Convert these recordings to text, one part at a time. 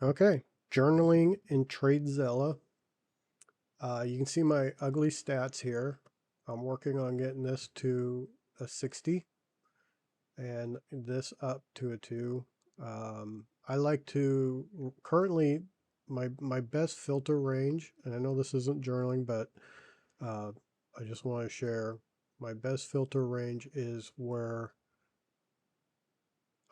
Okay, journaling in Tradezella. You can see my ugly stats here. I'm working on getting this to a 60 and this up to a 2. I like to currently my best filter range, and I know this isn't journaling, but uh, I just want to share my best filter range is where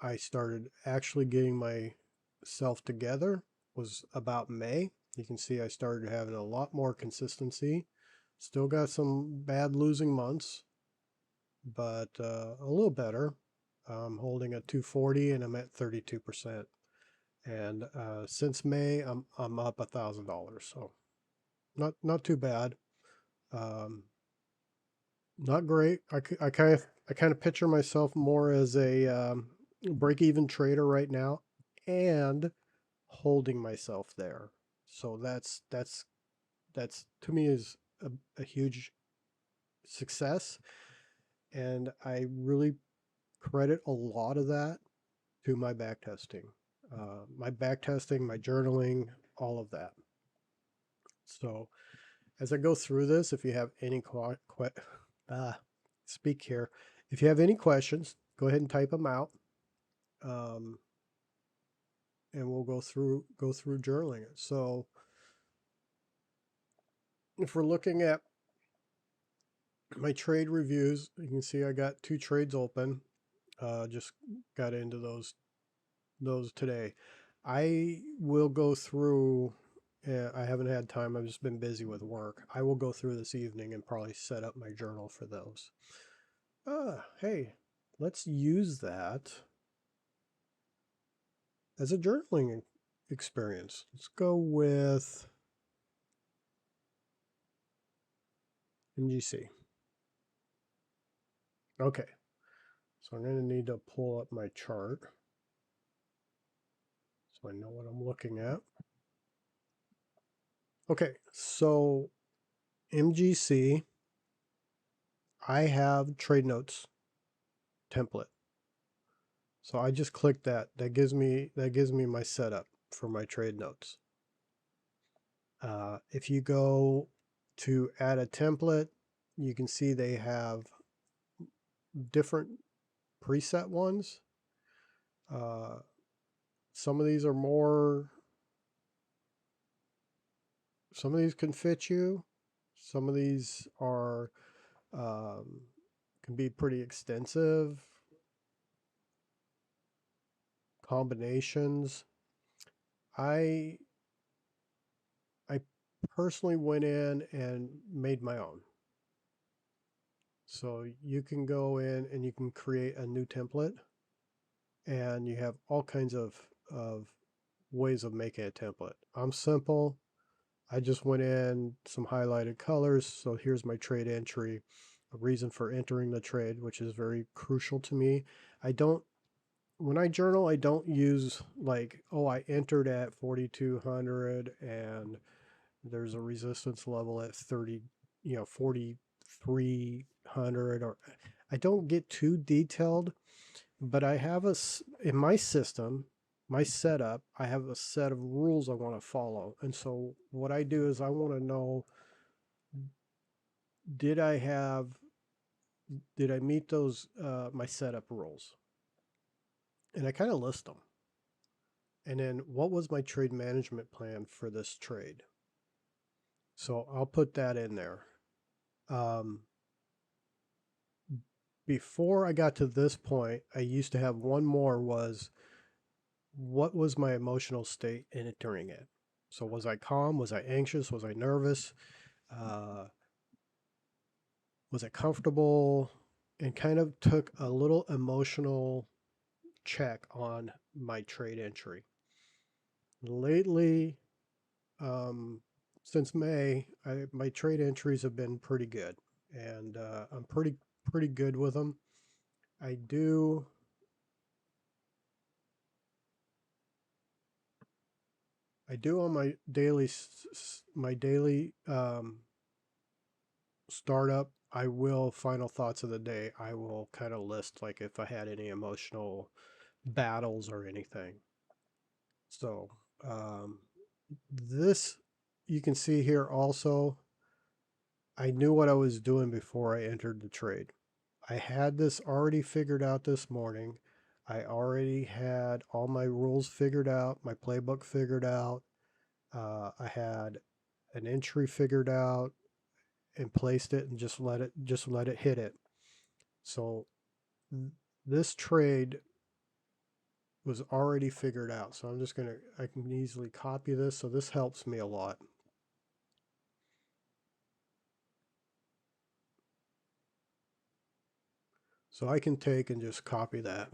I started actually getting myself together was about May. You can see I started having a lot more consistency. Still got some bad losing months, but a little better. I'm holding at 240 and I'm at 32%. And since May, I'm up $1,000. So not too bad. Um, Not great. I kind of picture myself more as a break-even trader right now, and holding myself there. So that's to me is a huge success, and I really credit a lot of that to my back testing, my journaling, all of that. So as I go through this, if you have any ah, speak here, if you have any questions, go ahead and type them out, um, and we'll go through journaling it. So if we're looking at my trade reviews, you can see I got 2 trades open. Just got into those today. I will go through. I haven't had time. I've just been busy with work. I will go through this evening and probably set up my journal for those. Hey, let's use that as a journaling experience. Let's go with MGC. Okay, so I'm going to need to pull up my chart so I know what I'm looking at. Okay, so MGC, I have trade notes template. So I just click that. That gives me my setup for my trade notes. If you go to add a template, you can see they have different preset ones. Uh, some of these are more, some of these can fit you. Some of these are, um, can be pretty extensive combinations. I, I personally went in and made my own. So you can go in and you can create a new template, and you have all kinds of ways of making a template. I'm simple. I just went in some highlighted colors. So here's my trade entry, a reason for entering the trade, which is very crucial to me. I don't, when I journal, I don't use like, oh, I entered at 4,200 and there's a resistance level at 30, 4,300, or I don't get too detailed, but I have in my system, my setup, I have a set of rules I want to follow. And so what I do is I want to know, did I have, did I meet those, my setup rules? And I kind of list them. And then what was my trade management plan for this trade? So I'll put that in there. Um, Before I got to this point, I used to have one more, was what was my emotional state in it during it? So was I calm? Was I anxious? Was I nervous? Uh, was I comfortable? And kind of took a little emotional check on my trade entry. Lately, um, since May, my trade entries have been pretty good, and I'm pretty good with them. I do I do on my daily startup. I will final thoughts of the day. I will kind of list like if I had any emotional battles or anything. So This, you can see here also, I knew what I was doing before I entered the trade. I had this already figured out this morning. I already had all my rules figured out, my playbook figured out. I had an entry figured out and placed it and just let it hit it. So this trade was already figured out. So I can easily copy this. So this helps me a lot. So I can take and just copy that.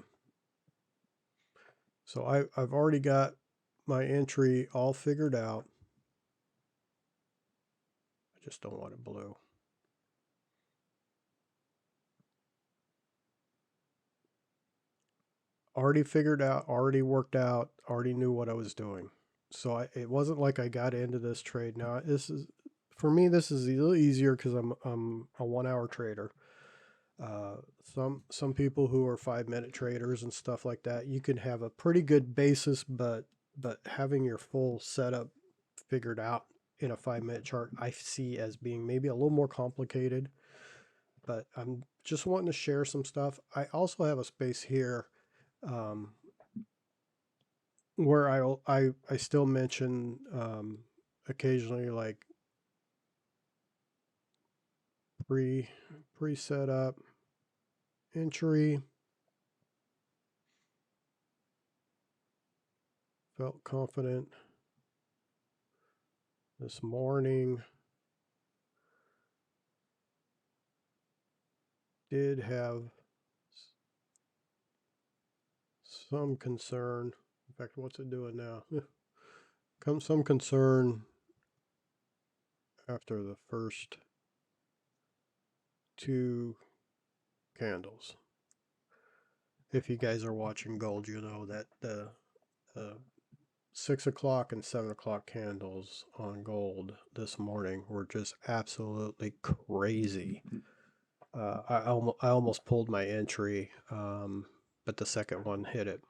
So I've already got my entry all figured out. I just don't want it blue. Already figured out, already worked out, already knew what I was doing. So it wasn't like I got into this trade. Now this is, for me, this is a little easier because I'm a 1 hour trader. Some people who are 5 minute traders and stuff like that, you can have a pretty good basis, but having your full setup figured out in a 5 minute chart, I see as being maybe a little more complicated. But I'm just wanting to share some stuff. I also have a space here um, where I still mention occasionally like pre setup entry. Felt confident this morning. Did have some concern. In fact, what's it doing now? Come some concern after the first two candles. If you guys are watching gold, you know that the 6 o'clock and 7 o'clock candles on gold this morning were just absolutely crazy. I almost pulled my entry, but the second one hit it.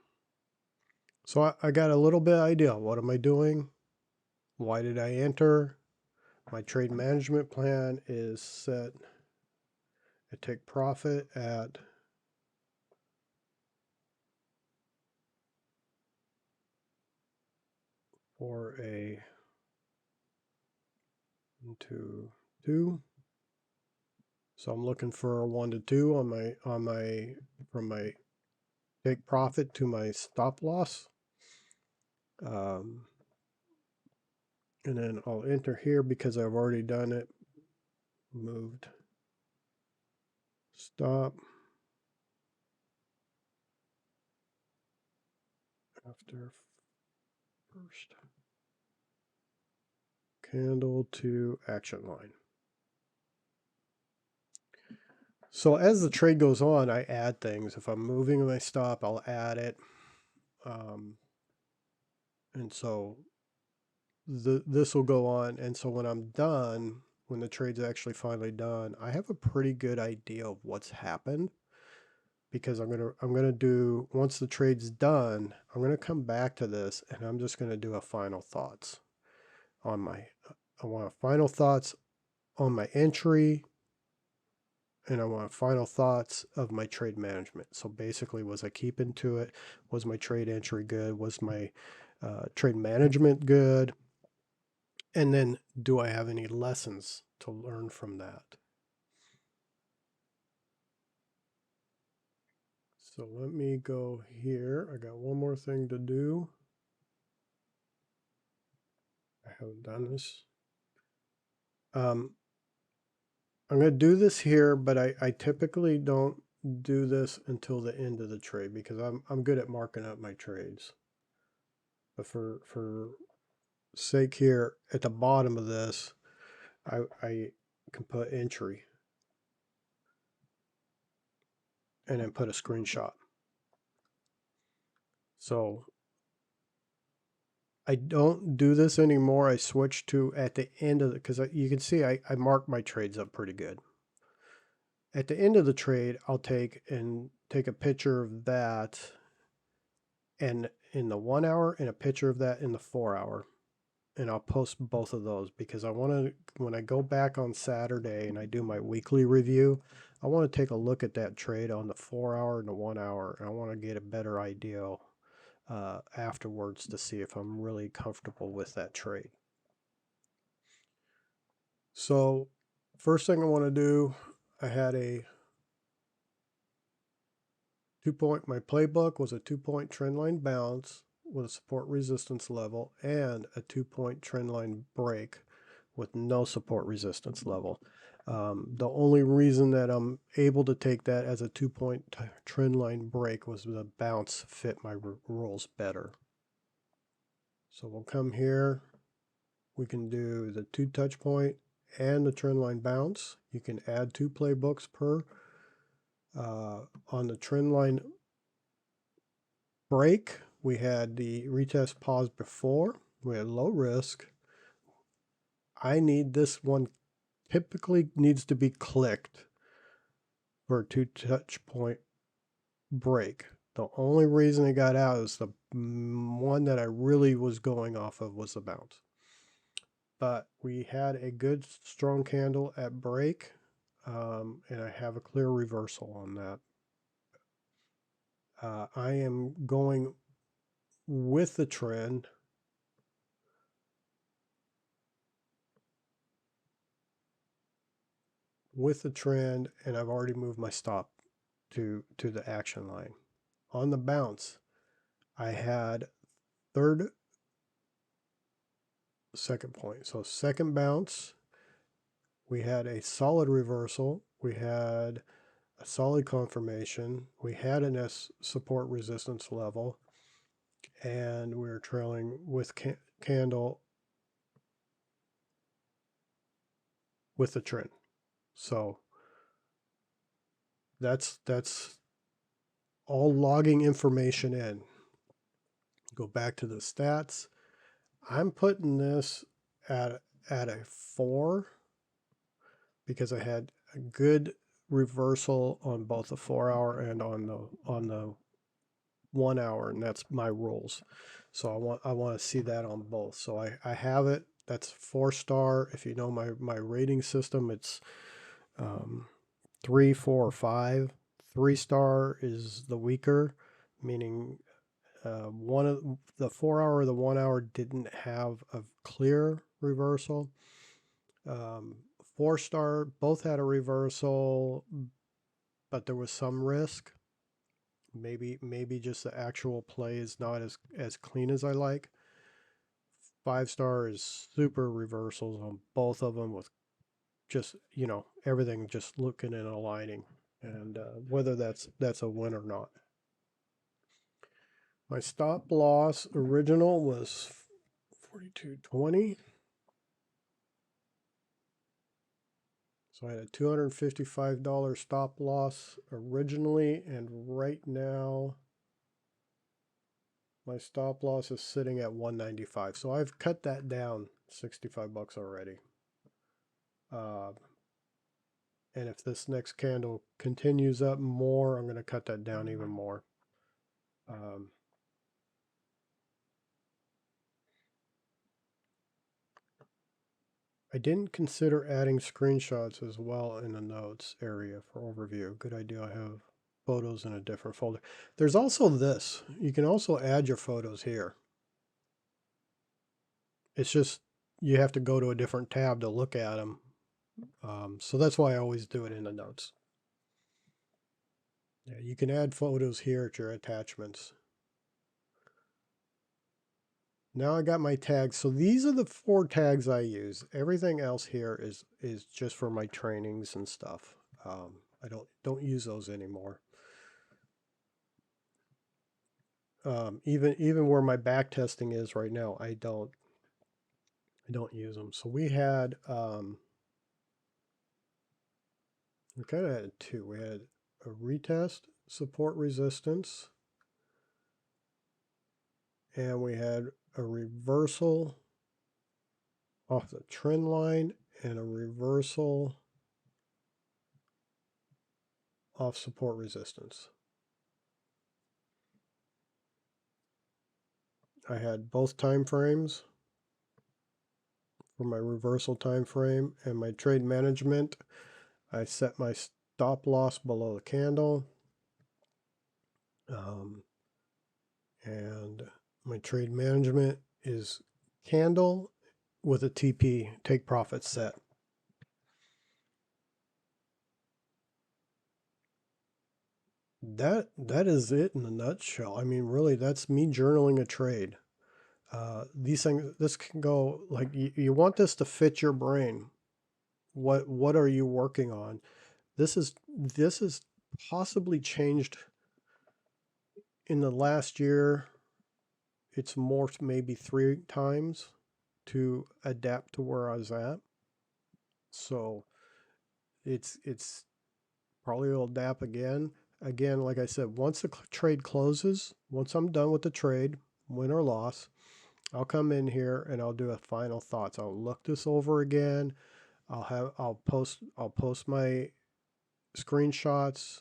So I got a little bit idea. What am I doing? Why did I enter? My trade management plan is set. I take profit at for a 1, 2, 2. So I'm looking for a 1 to 2 on my from my take profit to my stop loss. And then I'll enter here because I've already done it. Moved. Stop. After first candle to action line. So as the trade goes on, I add things. If I'm moving my stop, I'll add it. And so this will go on. And so when I'm done, when the trade's actually finally done, I have a pretty good idea of what's happened, because I'm gonna do, once the trade's done, I'm gonna come back to this and I'm just gonna do a final thoughts on my I want final thoughts on my entry, and I want final thoughts of my trade management. So basically, was I keeping to it? Was my trade entry good? Was my trade management good? And then, do I have any lessons to learn from that? So let me go here. I got one more thing to do. I haven't done this. I'm going to do this here, but I typically don't do this until the end of the trade because I'm good at marking up my trades. But for sake here, at the bottom of this, I can put entry and then put a screenshot. So I don't do this anymore. I switch to at the end of it, because you can see I mark my trades up pretty good. At the end of the trade, I'll take a picture of that and in the 1 hour and a picture of that in the 4 hour. And I'll post both of those because I want to, when I go back on Saturday and I do my weekly review, I want to take a look at that trade on the 4 hour and the 1 hour. And I want to get a better idea afterwards to see if I'm really comfortable with that trade. So first thing I want to do, I had a my playbook was a 2-point trend line bounce with a support resistance level and a 2-point trend line break with no support resistance level. The only reason that I'm able to take that as a 2-point trend line break was the bounce fit my rules better. So we'll come here. We can do the 2 touch point and the trend line bounce. You can add 2 playbooks per. On the trend line break, we had the retest pause before. We had low risk. I need this one, typically needs to be clicked for a 2 touch point break. The only reason it got out is the one that I really was going off of was the bounce. But we had a good strong candle at break, and I have a clear reversal on that. I am going with the trend. And I've already moved my stop to the action line. On the bounce, I had second point. So second bounce, we had a solid reversal. We had a solid confirmation. We had an S support resistance level, and we were trailing with candle with the trend. So that's all logging information in. Go back to the stats. I'm putting this at a 4 because I had a good reversal on both the 4 hour and on the 1 hour, and that's my rules. So I want to see that on both. So I have it. That's 4-star. If you know my rating system, it's 3, 4, or 5. 3-star is the weaker, meaning one of the 4 hour or the 1 hour didn't have a clear reversal. 4-star both had a reversal, but there was some risk. Maybe just the actual play is not as clean as I like. 5-star is super reversals on both of them with just, everything just looking and aligning, and whether that's a win or not. My stop loss original was 42.20. So I had a $255 stop loss originally, and right now my stop loss is sitting at 195. So I've cut that down $65 already. And if this next candle continues up more, I'm going to cut that down even more. I didn't consider adding screenshots as well in the notes area for overview. Good idea. I have photos in a different folder. There's also this. You can also add your photos here. It's just you have to go to a different tab to look at them. So that's why I always do it in the notes. Yeah, you can add photos here at your attachments. Now I got my tags. So these are the 4 tags I use. Everything else here is just for my trainings and stuff. I don't use those anymore. Even where my back testing is right now, I don't use them. So we had we kind of had 2. We had a retest, support resistance, and we had a reversal off the trend line and a reversal off support resistance. I had both time frames for my reversal time frame and my trade management. I set my stop loss below the candle. And my trade management is candle with a TP, take profit set. That is it in a nutshell. I mean, really, that's me journaling a trade. These things, this can go like you want this to fit your brain. What are you working on? This is possibly changed in the last year. It's morphed maybe 3 times to adapt to where I was at. So it's probably will adapt again. Again, like I said, once the trade closes, once I'm done with the trade, win or loss, I'll come in here and I'll do a final thoughts. I'll look this over again. I'll post my screenshots,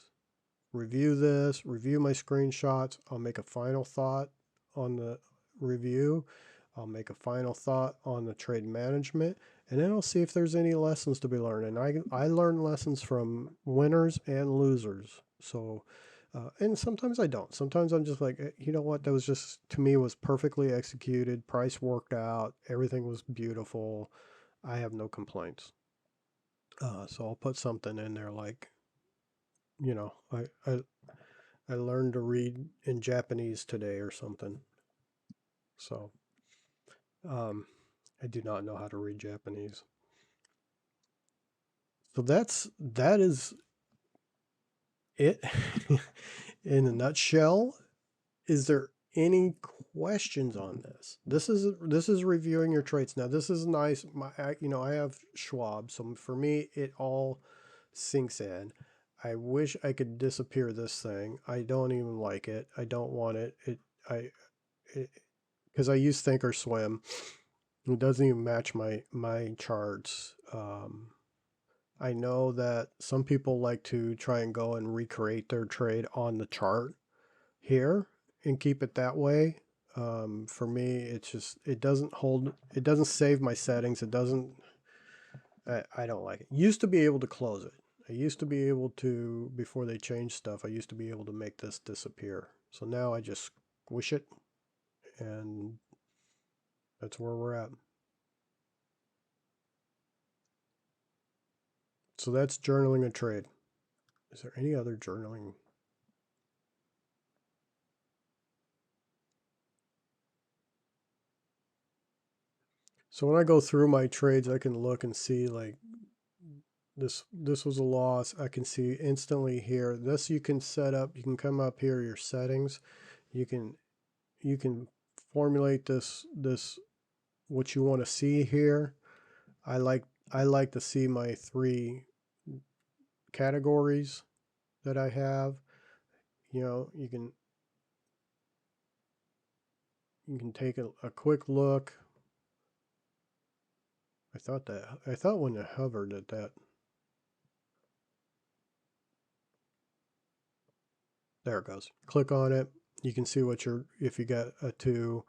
review this, review my screenshots. I'll make a final thought on the review. I'll make a final thought on the trade management, and then I'll see if there's any lessons to be learned. And I learn lessons from winners and losers. So, and sometimes I don't. Sometimes I'm just like, you know what? That was just, to me, was perfectly executed. Price worked out. Everything was beautiful. I have no complaints. So I'll put something in there like, you know, I learned to read in Japanese today or something. So, um, I do not know how to read Japanese. So that is it in a nutshell. Is there any questions on this? This is reviewing your traits. Now this is nice. I have Schwab, so for me it all sinks in. I wish I could disappear this thing. I don't even like it. I don't want it. I because I use Thinkorswim. It doesn't even match my charts. I know that some people like to try and go and recreate their trade on the chart here and keep it that way. For me, it's just it doesn't hold. It doesn't save my settings. It doesn't. I don't like it. Used to be able to close it. I used to be able to, before they changed stuff, I used to be able to make this disappear. So now I just squish it, and that's where we're at. So that's journaling a trade. Is there any other journaling? So when I go through my trades, I can look and see like this was a loss. I can see instantly here. This you can set up. You can come up here your settings. You can you can formulate this what you want to see here. I like I like to see my 3 categories that I have. You can take a quick look. I thought when it hovered at that, there it goes. Click on it. You can see if you got a 2,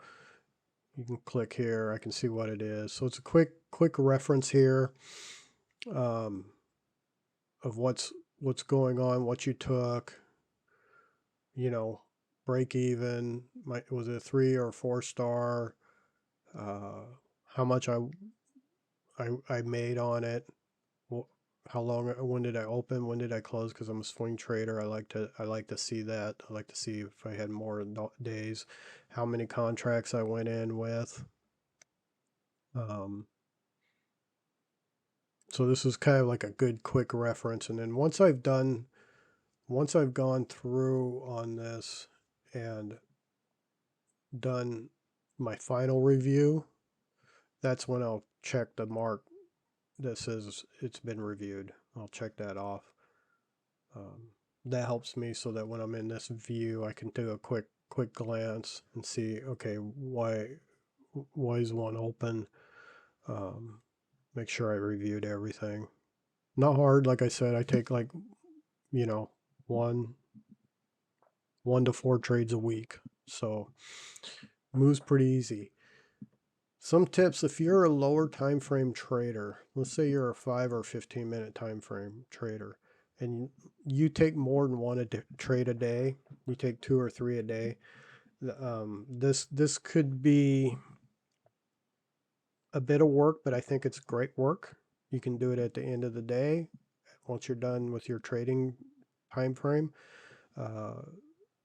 you can click here. I can see what it is. So it's a quick reference here, um, of what's going on, what you took, you know, break even. Was it a 3 or 4 star? Uh, how much I made on it. How long? When did I open? When did I close? Because I'm a swing trader. I like to see that. I like to see if I had more days. How many contracts I went in with. Um, so this is kind of like a good quick reference. And then once I've gone through on this and done my final review, that's when I'll check the mark that says it's been reviewed. I'll check that off. Um, that helps me so that when I'm in this view, I can do a quick glance and see, okay, why is one open? Um, make sure I reviewed everything. Not hard, like I said. I take like, you know, one to 4 trades a week. So Moves pretty easy. Some tips: if you're a lower time frame trader, let's say you're a 5 or 15-minute time frame trader, and you take more than one trade a day, you take 2 or 3 a day. This could be a bit of work, but I think it's great work. You can do it at the end of the day once you're done with your trading time frame. Uh,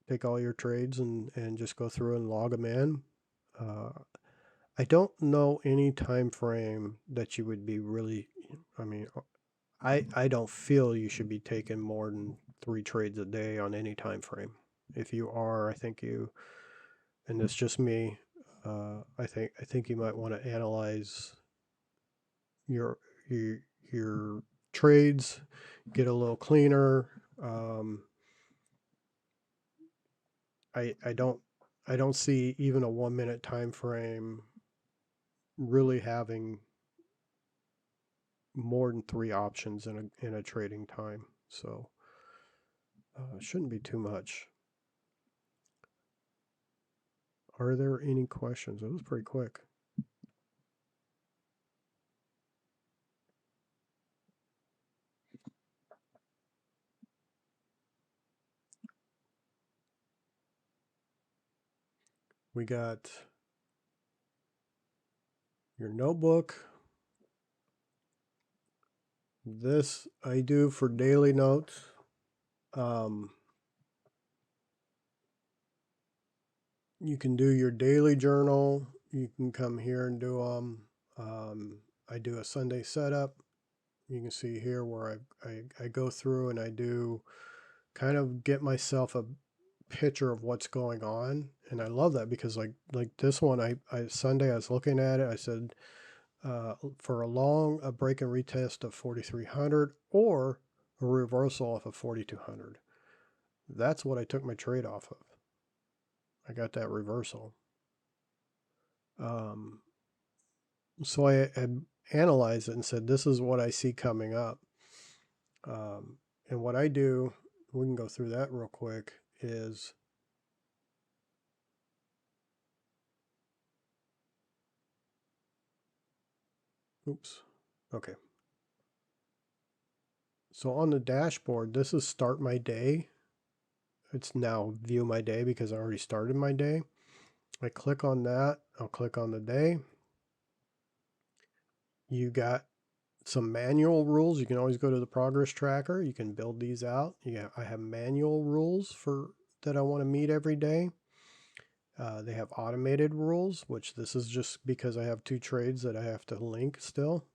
Take all your trades and just go through and log them in. Uh, I don't know any time frame that you would be really, I mean, I don't feel you should be taking more than 3 trades a day on any time frame. If you are, I think you, and it's just me, I think you might want to analyze your your your trades, get a little cleaner. Um, I don't see even a 1 minute time frame really having more than 3 options in a trading time. So shouldn't be too much. Are there any questions? It was pretty quick. We got your notebook. This I do for daily notes. You can do your daily journal. You can come here and do them. I do a Sunday setup. You can see here where I go through and I do kind of get myself a picture of what's going on. And I love that because like this one, I Sunday I was looking at it. I said for a break and retest of 4,300 or a reversal off of 4,200. That's what I took my trade off of. I got that reversal. Um, so I analyzed it and said, this is what I see coming up. And what I do, we can go through that real quick, is oops. Okay. So on the dashboard, this is start my day. It's now view my day because I already started my day. I click on that. I'll click on the day. You got some manual rules. You can always go to the progress tracker. You can build these out. I have manual rules for that I want to meet every day. They have automated rules, which this is just because I have 2 trades that I have to link still.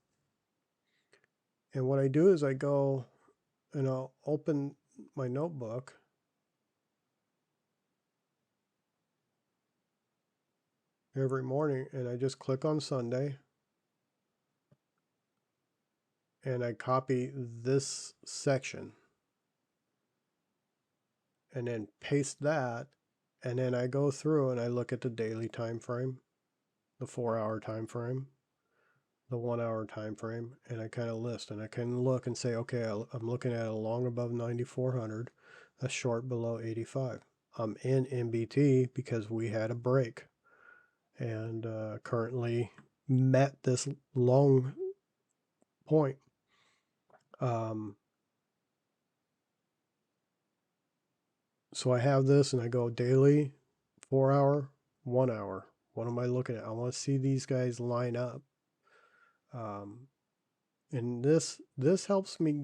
And what I do is I go and I'll open my notebook. Every morning and I just click on Sunday and I copy this section and then paste that, and then I go through and I look at the daily time frame, the 4-hour time frame, the 1-hour time frame, and I kind of list and I can look and say, okay, I'm looking at a long above 9,400, a short below 85. I'm in MBT because we had a break and currently met this long point. So I have this and I go daily, 4-hour, 1 hour. What am I looking at? I want to see these guys line up. And this helps me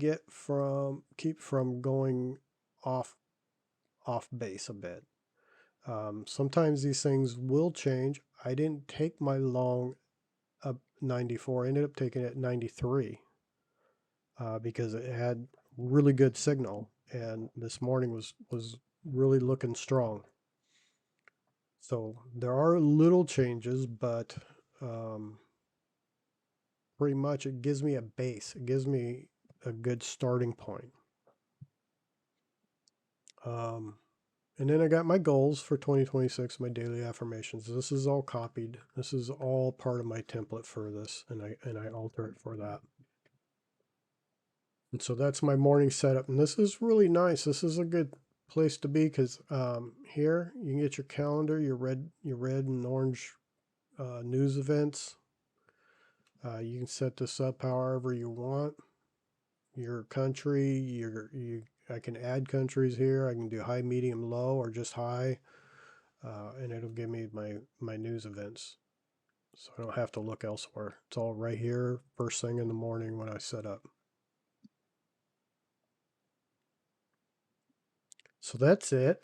keep from going off base a bit. Sometimes these things will change. I didn't take my long up 94. I ended up taking it 93 because it had really good signal, and this morning was really looking strong. So there are little changes, but pretty much it gives me a base. It gives me a good starting point. And then I got my goals for 2026, my daily affirmations. This is all copied. This is all part of my template for this, and I alter it for that. And so that's my morning setup. And this is really nice. This is a good place to be because here you can get your calendar, your red and orange news events. You can set this up however you want. Your country, I can add countries here. I can do high, medium, low, or just high, and it'll give me my news events. So I don't have to look elsewhere. It's all right here, first thing in the morning when I set up. So that's it.